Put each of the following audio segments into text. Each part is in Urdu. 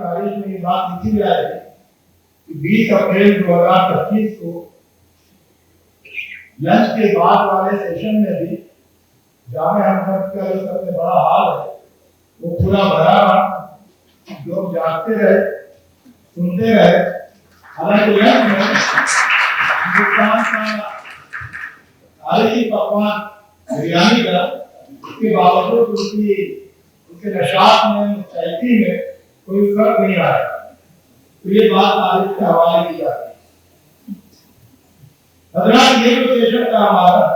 تاریخ میں یہ بات لکھی جائے کہ 20 اپریل 2025 کو لنچ کے بعد والے سیشن میں بھی جامع حکومت کا جو سب سے بڑا حال ہے وہ پورا بھرا رہا، لوگ جاگتے رہے، سنتے رہے۔ حالانکہ لنچ میں ہندوستان کا تاریخی پکوان بریانی کا، اس کے باوجود ان کے نشاط میں، مستعدی میں کوئی فرق نہیں آیا، تو یہ بات تاریخ کے حوالے کی جاتی ہے۔ حضرات، یہ جو سیشن کا ہمارا،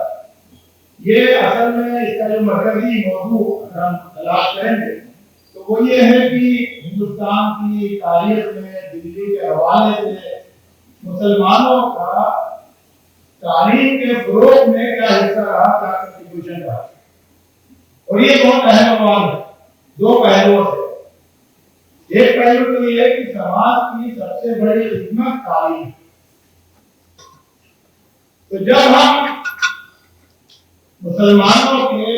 یہ اصل میں اس کا جو مرکزی موضوع ہم تلاش کریں گے تو وہ یہ ہے کہ ہندوستان کی تاریخ میں دلی کے حوالے سے مسلمانوں کا تعلیم کے فروغ میں کیا حصہ رہا، کیا کنٹریبیوشن رہا۔ اور یہ بہت اہم سوال ہے دو پہلوؤں سے۔ ایک پہلو تو یہ ہے کہ سماج کی سب سے بڑی خدمت تعلیم، تو جب ہم مسلمانوں کے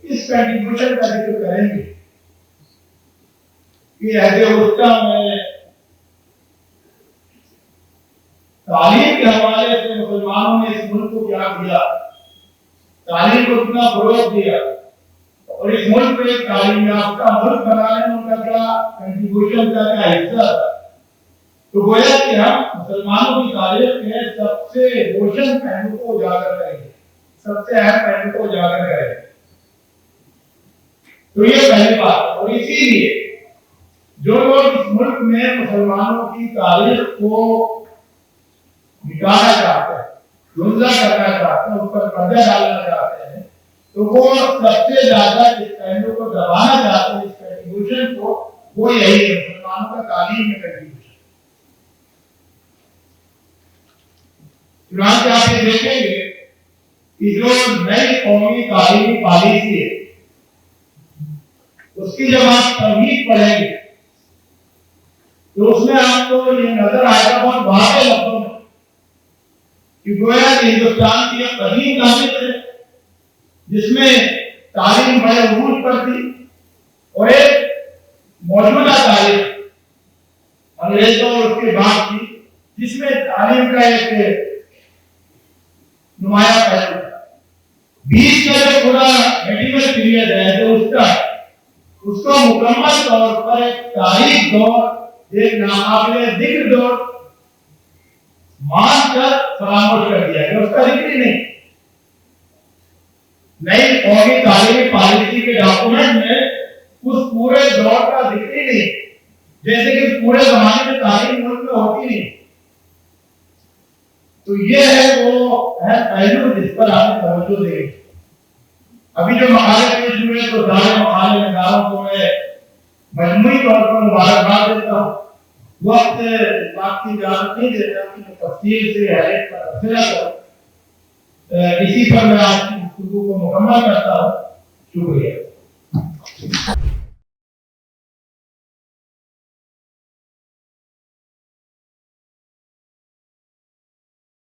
اس کنٹریبیوشن کا ذکر کریں گے کہ عہد وسطیٰ میں تعلیم کے حوالے سے مسلمانوں نے اس ملک کو کیا دیا، تعلیم کو کتنا فروغ دیا، اور اس ملک کو ایک تعلیم یافتہ ملک بنانے میں ان کا کیا کنٹریبیوشن کا کیا حصہ، تو گویا کہ ہم مسلمانوں کی تاریخ کے سب سے روشن پہلو کو اجاگر کریں گے، سب سے اہم پہلو کو اجاگر کریں گے۔ تو یہ پہلی بات، اور اسی لیے جو لوگ اس ملک میں مسلمانوں کی تاریخ کو مٹانا چاہتے ہیں، دھندلا کرنا چاہتے ہیں، اس پر پردہ ڈالنا چاہتے ہیں، تو وہ سب سے زیادہ اس پہلو کو دبانا چاہتے ہیں، اس کنٹریبیوشن کو، وہ یہی ہے مسلمانوں کا تعلیم میں کنٹریبیوشن۔ چنانچہ آپ یہ دیکھیں گے کہ جو نئی قومی تعلیمی پالیسی ہے اس کی جب آپ تمہید پڑھیں گے تو اس میں آپ کو یہ نظر آئے گا بہت واضح لفظوں میں کہ گویا کہ ہندوستان کی ایک قدیم تاریخ ہے جس میں تعلیم بڑے عروج پر تھی، اور ایک موجودہ تاریخ انگریزوں اور اس کے بعد کی جس میں تعلیم کا ایک نمایاں پہلو تھا۔ بیچ کا جو پورا میڈیول پیریڈ ہے جو اس کو مکمل طور پر ایک تاریخ دور، ایک ناقابل ذکر دور مان کر فراموش کر دیا گیا، اس کا ذکر ہی نہیں۔ نئی قومی تعلیمی پالیسی کے ڈاکومنٹ میں اس پورے دور کا ذکر ہی نہیں، جیسے کہ اس پورے زمانے میں تعلیم ملک میں ہوتی نہیں۔ تو یہ ہے وہ اہم پہلو جس پر آپ توجہ دیں گے۔ ابھی جو مقالے پیش ہوئے تو سارے مقالے نگاروں کو میں مجموعی طور پر مبارکباد دیتا ہوں۔ وقت اس بات کی اجازت نہیں دیتا کہ میں تفصیل سے ہر ایک کا تبصرہ کروں، اسی پر میں آج کی گفتگو کو مکمل کرتا ہوں۔ شکریہ۔